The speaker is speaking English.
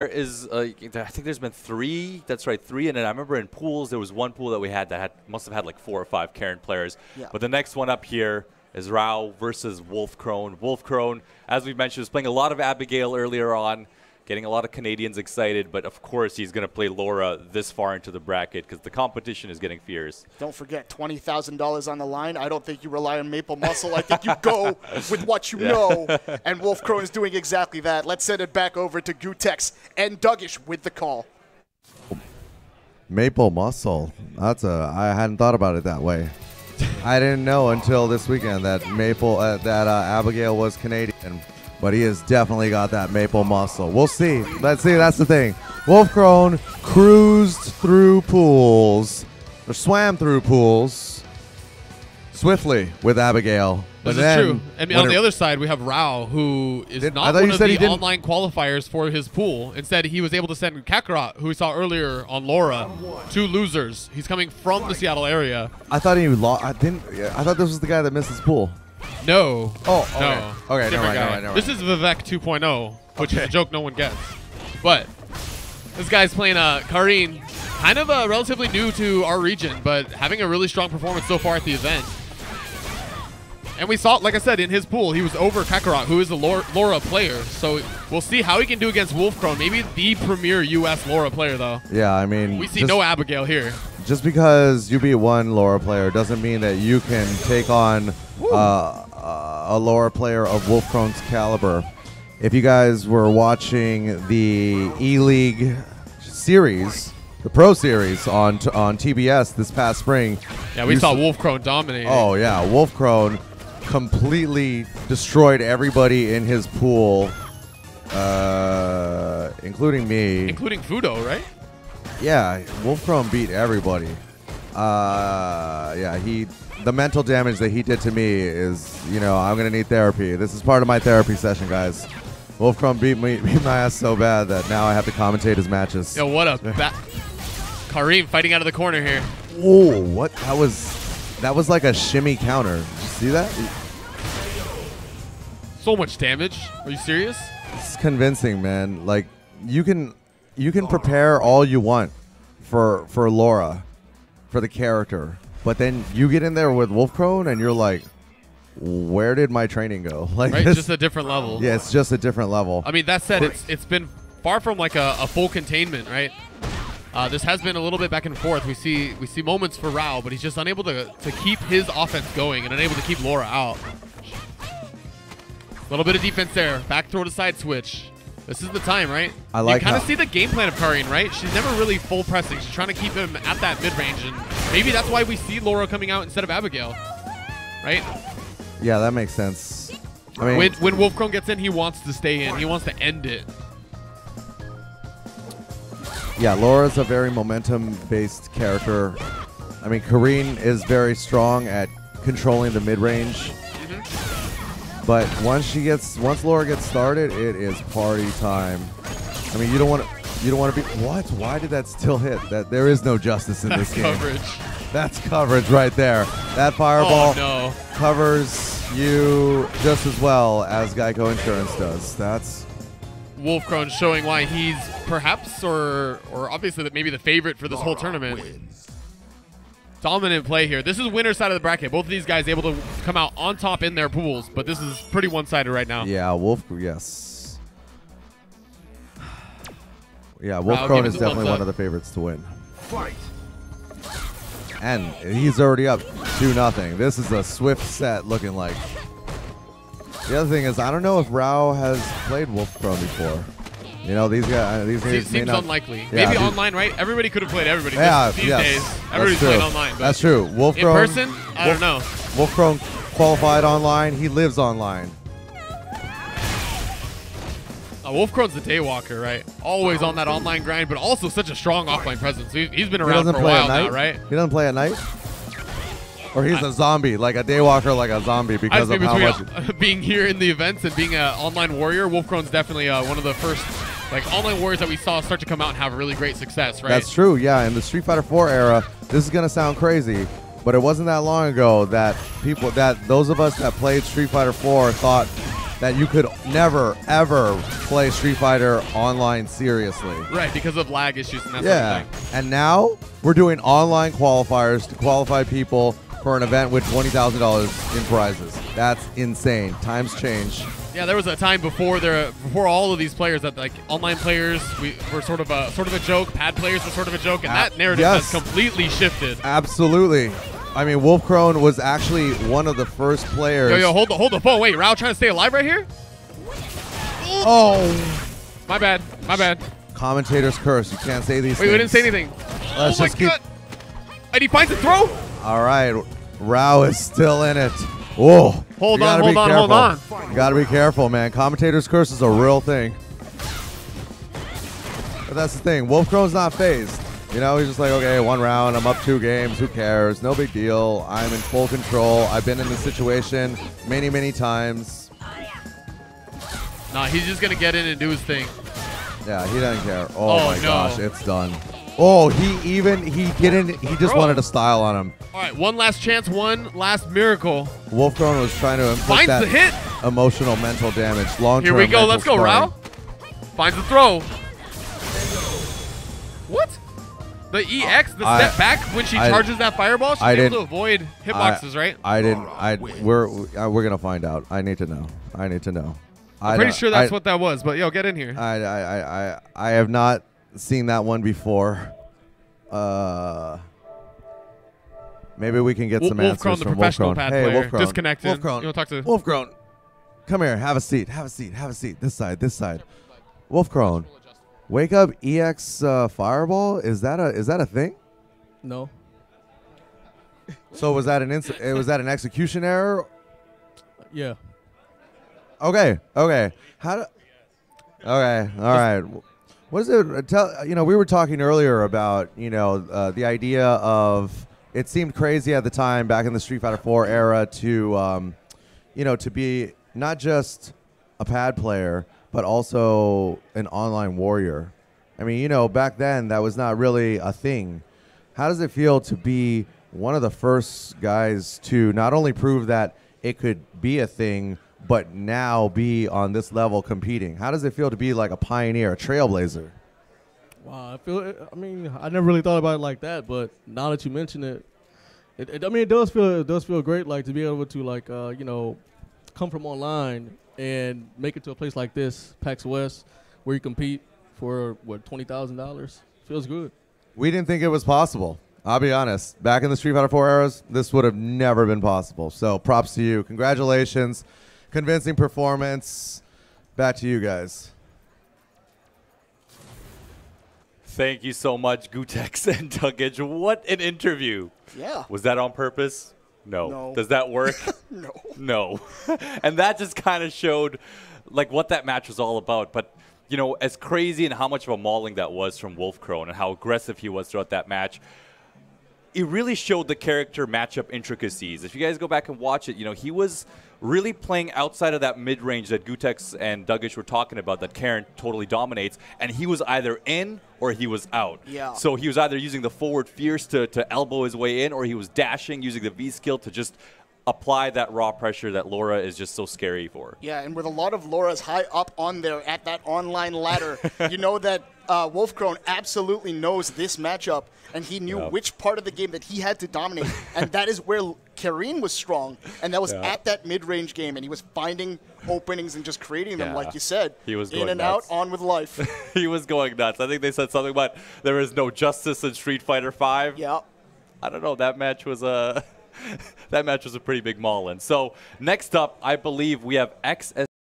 There is, I think there's been 3. That's right, 3. And then I remember in pools, there was one pool that we had that must have had like 4 or 5 Karen players. Yeah. But the next one up here is Raoh versus Wolfkrone. Wolfkrone, as we mentioned, was playing a lot of Abigail earlier on, getting a lot of Canadians excited. But of course, he's going to play Laura this far into the bracket because the competition is getting fierce. Don't forget, $20,000 on the line. I don't think you rely on Maple Muscle. I think you go with what you know. And Wolfkrone is doing exactly that. Let's send it back over to Gutex and Dougish with the call. Maple Muscle. I hadn't thought about it that way. I didn't know until this weekend that Abigail was Canadian. But he has definitely got that maple muscle. We'll see. Let's see. That's the thing. Wolfkrone cruised through pools, or swam through pools, swiftly with Abigail. This is true. And on the other side, we have Raoh, who is not one of the online qualifiers for his pool. Instead, he was able to send Kakarot, who we saw earlier on Laura, 2 losers. He's coming from the Seattle area. I thought he lost. I thought this was the guy that missed his pool. No. Oh, okay. No. Okay, never mind. This is Vivek 2.0, which is a joke no one gets. But this guy's playing Karine, kind of relatively new to our region, but having a really strong performance so far at the event. And we saw, like I said, in his pool, he was over Kakarot, who is a Laura player. So we'll see how he can do against Wolfkrone. Maybe the premier U.S. Laura player, though. Yeah, I mean, we see no Abigail here. Just because you beat one Laura player doesn't mean that you can take on a Laura player of Wolfkrone's caliber. If you guys were watching the ELEAGUE series, the Pro Series on TBS this past spring. Yeah, we saw Wolfkrone dominate. Oh, yeah. Wolfkrone completely destroyed everybody in his pool, including me. Including Fudo, right? Yeah, Wolfkrone beat everybody. Yeah, the mental damage that he did to me is, I'm going to need therapy. This is part of my therapy session, guys. Wolfkrone beat my ass so bad that now I have to commentate his matches. Yo, what a Karim fighting out of the corner here. Whoa, what? That was like a shimmy counter. Did you see that? So much damage. Are you serious? It's convincing, man. Like, you can prepare all you want for Laura, for the character, but then you get in there with Wolfkrone and you're like, where did my training go? Like, right, just a different level. Yeah, it's just a different level. I mean, that said, it's been far from like a full containment, right? This has been a little bit back and forth. We see moments for Raoh, but he's just unable to keep his offense going and unable to keep Laura out. A little bit of defense there. Back throw to side switch. This is the time, right? I like. You kind of see the game plan of Karine, right? She's never really full pressing. She's trying to keep him at that mid range, and maybe that's why we see Laura coming out instead of Abigail, right? Yeah, that makes sense. I mean, when Wolfkrone gets in, he wants to stay in. He wants to end it. Yeah, Laura's a very momentum-based character. I mean, Karine is very strong at controlling the mid-range. But once Laura gets started, it is party time. I mean, you don't want to be what? Why did that still hit? That there is no justice in this game. Coverage. That's coverage right there. That fireball covers you just as well as Geico Insurance does. That's Wolfkrone showing why he's perhaps or obviously maybe the favorite for this whole tournament. Dominant play here. This is winner side of the bracket. Both of these guys able to come out on top in their pools, but this is pretty one-sided right now. Yeah, yes. Yeah, Wolfkrone is definitely one of the favorites to win. Fight. And he's already up 2-0. This is a swift set looking like. The other thing is, I don't know if Raoh has played Wolfkrone before. These guys seems unlikely. Yeah, maybe online, right? Everybody could have played everybody. Yeah, these days, everybody's playing online. But that's true. Wolfkrone, in person, I don't know. Wolfkrone qualified online. He lives online. Wolfkrone's the daywalker, right? Always on that online grind, but also such a strong offline presence. He's been around for a while now, right? He doesn't play at night? Or he's a zombie, like a daywalker, like a zombie because of how much. Being here in the events and being an online warrior, Wolfkrone's definitely one of the first online warriors that we saw start to come out and have really great success, right? That's true, yeah. In the Street Fighter 4 era, this is going to sound crazy, but it wasn't that long ago that those of us that played Street Fighter 4 thought that you could never, ever play Street Fighter online seriously. Right, because of lag issues and that sort of thing. And now we're doing online qualifiers to qualify people for an event with $20,000 in prizes. That's insane. Times change. Yeah, there was a time before all of these players that like online players were sort of a joke, pad players were sort of a joke, and that narrative has completely shifted. Absolutely. I mean, Wolfkrone was actually one of the first players. Yo, hold the phone. Wait, Raoh trying to stay alive right here? Oh. My bad. Commentator's curse. You can't say these things. Wait, we didn't say anything. Let's just God. And he finds a throw? All right. Raoh is still in it. Oh. Hold on. You got to be careful, man. Commentator's curse is a real thing. But that's the thing. Wolfkrone's not phased. You know, he's just like, okay, 1 round, I'm up 2 games, who cares? No big deal. I'm in full control. I've been in this situation many, many times. Nah, he's just going to get in and do his thing. Yeah, he doesn't care. Oh my gosh, it's done. Oh, he just wanted to style on him. All right, one last chance, one last miracle. Wolfkrone was trying to inflict finds that the hit. Emotional, mental damage. Long-term. Here we go. Let's go, Raoh. Finds the throw. What? The EX, the step back when she charges that fireball, she's able to avoid hitboxes, right? We're gonna find out. I need to know. I'm pretty sure that's what that was, but yo, get in here. I have not seen that one before. Maybe we can get some answers Wolfkrone, the from professional Wolfkrone. pad Hey, player, Wolfkrone. disconnected. Wolfkrone. You want to talk to Wolfkrone? Come here. Have a seat. This side. Wolfkrone. Wake up EX fireball? Is that a thing? No. So was that an execution error? Yeah. Okay. All right. What is it? We were talking earlier about, the idea of, it seemed crazy at the time back in the Street Fighter 4 era to be not just a pad player, but also an online warrior. I mean, back then that was not really a thing. How does it feel to be one of the first guys to not only prove that it could be a thing, but now be on this level competing? How does it feel to be like a pioneer, a trailblazer? Wow, I mean, I never really thought about it like that, but now that you mention it, it does feel great, like to be able to come from online and make it to a place like this, PAX West, where you compete for $20,000. Feels good. We didn't think it was possible. I'll be honest. Back in the Street Fighter 4 eras, this would have never been possible. So props to you. Congratulations. Convincing performance. Back to you guys. Thank you so much, Gutex and Duggage. What an interview. Yeah. Was that on purpose? No. Does that work? No. And that just kind of showed like what that match was all about. But, as crazy and how much of a mauling that was from Wolfkrone and how aggressive he was throughout that match, it really showed the character matchup intricacies. If you guys go back and watch it, he was really playing outside of that mid-range that Gutex and Duggage were talking about that Karen totally dominates, and he was either in or he was out. Yeah. So he was either using the forward fierce to elbow his way in, or he was dashing, using the V skill to just apply that raw pressure that Laura is just so scary for. Yeah, and with a lot of Laura's high up on there at that online ladder, you know that Wolfkrone absolutely knows this matchup, and he knew which part of the game that he had to dominate, and that is where Karine was strong, and that was at that mid-range game, and he was finding openings and just creating them, like you said. He was in and nuts. out, on with life. He was going nuts. I think they said something about there is no justice in Street Fighter 5. Yeah. I don't know. That match was a pretty big maulin'. So next up, I believe we have XS.